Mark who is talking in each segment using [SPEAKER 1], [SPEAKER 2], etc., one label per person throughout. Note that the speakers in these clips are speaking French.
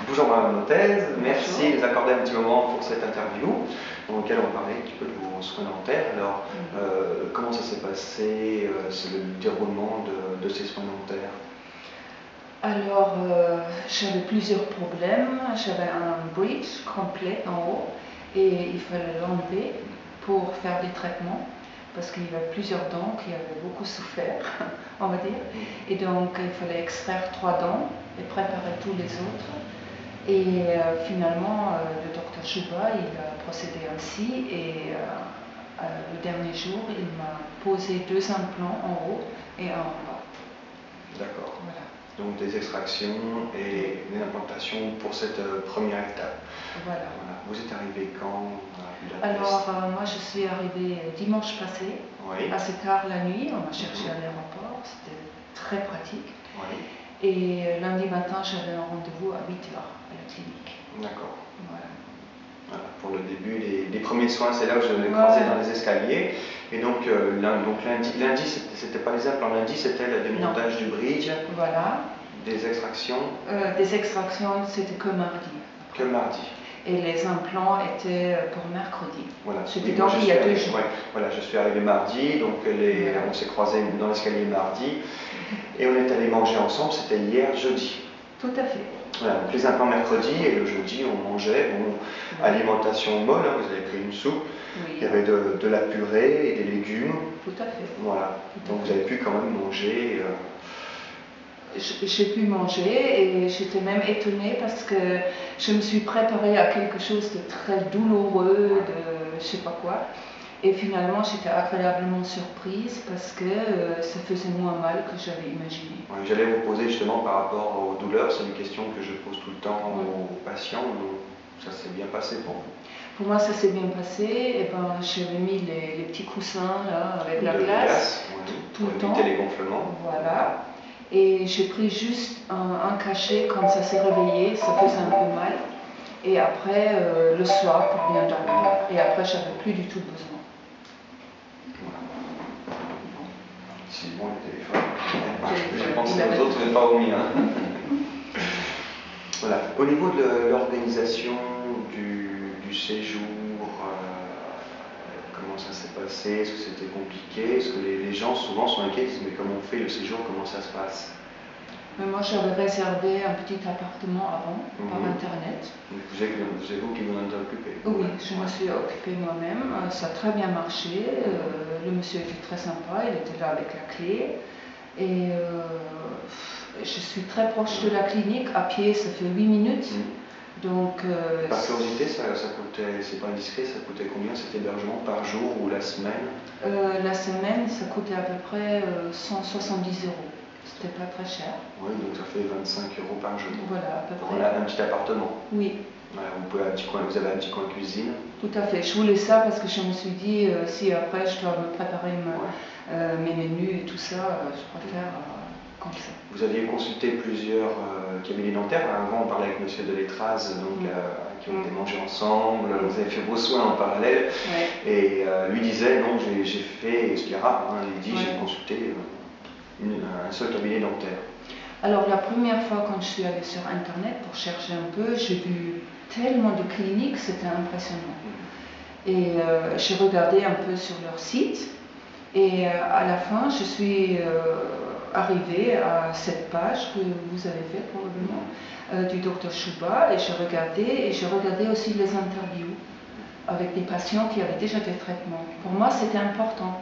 [SPEAKER 1] Bonjour Madame Nothèse, merci
[SPEAKER 2] Bonjour.
[SPEAKER 1] de nous accorder un petit moment pour cette interview dans laquelle on va parler un petit peu de vos soins dentaires. Alors, comment ça s'est passé, c'est le déroulement de ces soins dentaires?
[SPEAKER 2] Alors, j'avais plusieurs problèmes. J'avais un bridge complet en haut et il fallait l'enlever pour faire des traitements parce qu'il y avait plusieurs dents qui avaient beaucoup souffert, on va dire. Et donc, il fallait extraire 3 dents et préparer tous les autres. Et finalement, le docteur Chouba, il a procédé ainsi et le dernier jour, il m'a posé 2 implants en haut et un en bas.
[SPEAKER 1] D'accord.
[SPEAKER 2] Voilà.
[SPEAKER 1] Donc des extractions et une implantation pour cette première étape.
[SPEAKER 2] Voilà.
[SPEAKER 1] Vous êtes arrivé quand à Budapest?
[SPEAKER 2] Alors, moi je suis arrivée dimanche passé,
[SPEAKER 1] Oui.
[SPEAKER 2] assez tard la nuit, on m'a cherché à l'aéroport, c'était très pratique.
[SPEAKER 1] Oui.
[SPEAKER 2] Et lundi matin, j'avais un rendez-vous à 8h à la clinique.
[SPEAKER 1] D'accord.
[SPEAKER 2] Voilà.
[SPEAKER 1] Voilà, pour le début, les premiers soins, c'est là où je l'ai croisé dans les escaliers. Et donc, lundi c'était pas les implants, lundi c'était le démontage du bridge.
[SPEAKER 2] Voilà.
[SPEAKER 1] Des extractions.
[SPEAKER 2] Des extractions, c'était que mardi.
[SPEAKER 1] Que mardi.
[SPEAKER 2] Et les implants étaient pour mercredi.
[SPEAKER 1] Voilà.
[SPEAKER 2] C'était donc il y a 2 jours.
[SPEAKER 1] Ouais, voilà, je suis arrivé mardi, donc
[SPEAKER 2] Voilà.
[SPEAKER 1] on s'est croisés dans l'escalier mardi. Et on est allé manger ensemble, c'était hier jeudi.
[SPEAKER 2] Tout à fait.
[SPEAKER 1] Voilà, donc les implants mercredi et le jeudi on mangeait, alimentation molle, hein, vous avez pris une soupe,
[SPEAKER 2] Oui.
[SPEAKER 1] il y avait de la purée et des légumes.
[SPEAKER 2] Tout à fait.
[SPEAKER 1] Voilà, donc vous avez pu quand même manger.
[SPEAKER 2] J'ai pu manger et j'étais même étonnée parce que je me suis préparée à quelque chose de très douloureux, de je sais pas quoi. Et finalement, j'étais agréablement surprise parce que ça faisait moins mal que j'avais imaginé.
[SPEAKER 1] Ouais, j'allais vous poser justement par rapport aux douleurs, c'est une question que je pose tout le temps aux patients. Ça s'est bien passé pour vous?
[SPEAKER 2] Pour moi, ça s'est bien passé. Et ben, j'avais mis les petits coussins là, avec la glace tout le temps.
[SPEAKER 1] Pour éviter les gonflements.
[SPEAKER 2] Voilà. Et j'ai pris juste un cachet quand ça s'est réveillé, ça faisait un peu mal. Et après, le soir pour bien dormir. Et après, j'avais plus du tout besoin.
[SPEAKER 1] C'est bon le téléphone. J'ai pensé aux autres, mais pas aux miens. Voilà. Au niveau de l'organisation du séjour, comment ça s'est passé? Est-ce que c'était compliqué? Est-ce que les gens souvent sont inquiets, disent mais comment on fait le séjour, comment ça se passe?
[SPEAKER 2] Mais moi, j'avais réservé un petit appartement avant, par internet.
[SPEAKER 1] Donc c'est vous qui vous en êtes occupé?
[SPEAKER 2] Oui, je me suis occupée moi-même. Ça a très bien marché. Le monsieur était très sympa, il était là avec la clé. Et je suis très proche de la clinique. À pied, ça fait 8 minutes. Donc,
[SPEAKER 1] par curiosité, ça coûtait, c'est pas indiscret, ça coûtait combien cet hébergement par jour ou la semaine?
[SPEAKER 2] La semaine, ça coûtait à peu près 170 €. C'était pas très cher.
[SPEAKER 1] Oui, donc ça fait 25 € par jour.
[SPEAKER 2] Voilà, à peu près.
[SPEAKER 1] Voilà, un petit appartement.
[SPEAKER 2] Oui.
[SPEAKER 1] Voilà, vous avez un petit coin cuisine.
[SPEAKER 2] Tout à fait. Je voulais ça parce que je me suis dit, si après je dois me préparer mes menus et tout ça, je préfère comme ça.
[SPEAKER 1] Vous aviez consulté plusieurs cabinets dentaires. Avant, on parlait avec monsieur Deletraz, donc, qui ont été mangés ensemble. Vous avez fait vos soins en parallèle. Et lui disait, non, j'ai fait, ce qui est rare, hein, il dit, j'ai consulté un seul cabinet dentaire.
[SPEAKER 2] Alors la première fois quand je suis allée sur internet pour chercher un peu, j'ai vu tellement de cliniques, c'était impressionnant. Et j'ai regardé un peu sur leur site et à la fin je suis arrivée à cette page que vous avez faite probablement du docteur Chouba et j'ai regardé aussi les interviews avec des patients qui avaient déjà des traitements. Pour moi c'était important.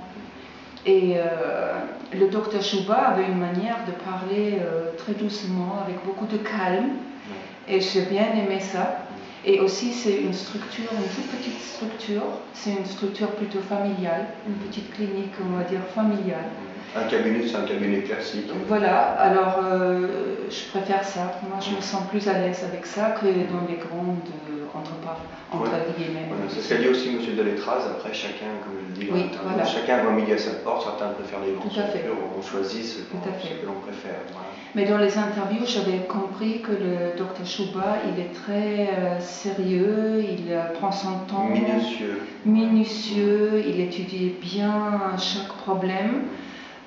[SPEAKER 2] Et le docteur Chouba avait une manière de parler très doucement, avec beaucoup de calme. Et j'ai bien aimé ça. Et aussi, c'est une structure, une toute petite structure. C'est une structure plutôt familiale, une petite clinique, on va dire, familiale.
[SPEAKER 1] Un cabinet, c'est un cabinet classique.
[SPEAKER 2] Voilà, alors je préfère ça. Moi, je me sens plus à l'aise avec ça que dans les grandes entre guillemets.
[SPEAKER 1] Voilà, c'est ce qu'a dit aussi M. Deletraz. Après, chacun, comme je le dis, chacun voit midi à sa porte. Certains préfèrent les grandes structures, on choisit ce que l'on préfère. Voilà.
[SPEAKER 2] Mais dans les interviews, j'avais compris que le docteur Chouba, il est très sérieux, il prend son temps. Minutieux, il étudie bien chaque problème.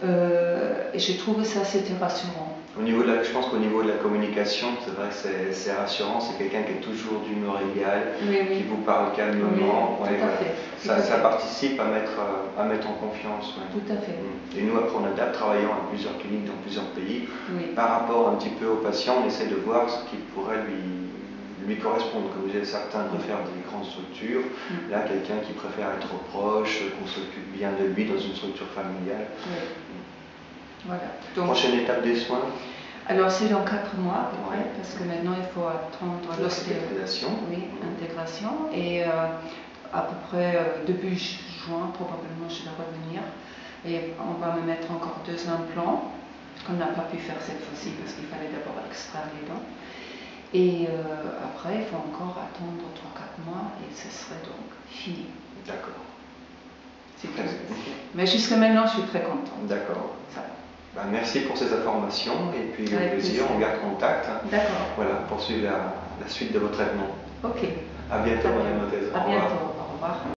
[SPEAKER 2] Et j'ai trouvé ça, c'était rassurant.
[SPEAKER 1] Je pense qu'au niveau de la communication, c'est vrai que c'est rassurant, c'est quelqu'un qui est toujours d'humeur égale, qui vous parle calmement.
[SPEAKER 2] Oui, tout à fait.
[SPEAKER 1] Ça participe à mettre en confiance. Ouais.
[SPEAKER 2] Tout à fait.
[SPEAKER 1] Et nous, après, on adapte, travaillant à plusieurs cliniques dans plusieurs pays. Par rapport un petit peu au patient, on essaie de voir ce qui pourrait lui correspondre. Comme vous dites, certains préfèrent des grandes structures. Là, quelqu'un qui préfère être proche, qu'on s'occupe bien de lui dans une structure familiale.
[SPEAKER 2] Voilà. Donc,
[SPEAKER 1] prochaine étape des soins?
[SPEAKER 2] Alors c'est dans 4 mois à peu près, parce que maintenant il faut attendre
[SPEAKER 1] l'intégration.
[SPEAKER 2] Oui, intégration. Et à peu près début juin, probablement je vais revenir. Et on va me mettre encore 2 implants, qu'on n'a pas pu faire cette fois-ci parce qu'il fallait d'abord extraire les dents. Et après, il faut encore attendre 3-4 mois et ce serait donc fini.
[SPEAKER 1] D'accord.
[SPEAKER 2] C'est tout. Mais jusqu'à maintenant, je suis très contente.
[SPEAKER 1] D'accord. Merci pour ces informations et puis au plaisir, on garde contact.
[SPEAKER 2] D'accord.
[SPEAKER 1] Voilà, pour suivre la suite de vos traitements.
[SPEAKER 2] Ok.
[SPEAKER 1] À bientôt, Madame Mottez.
[SPEAKER 2] À bientôt. Au revoir.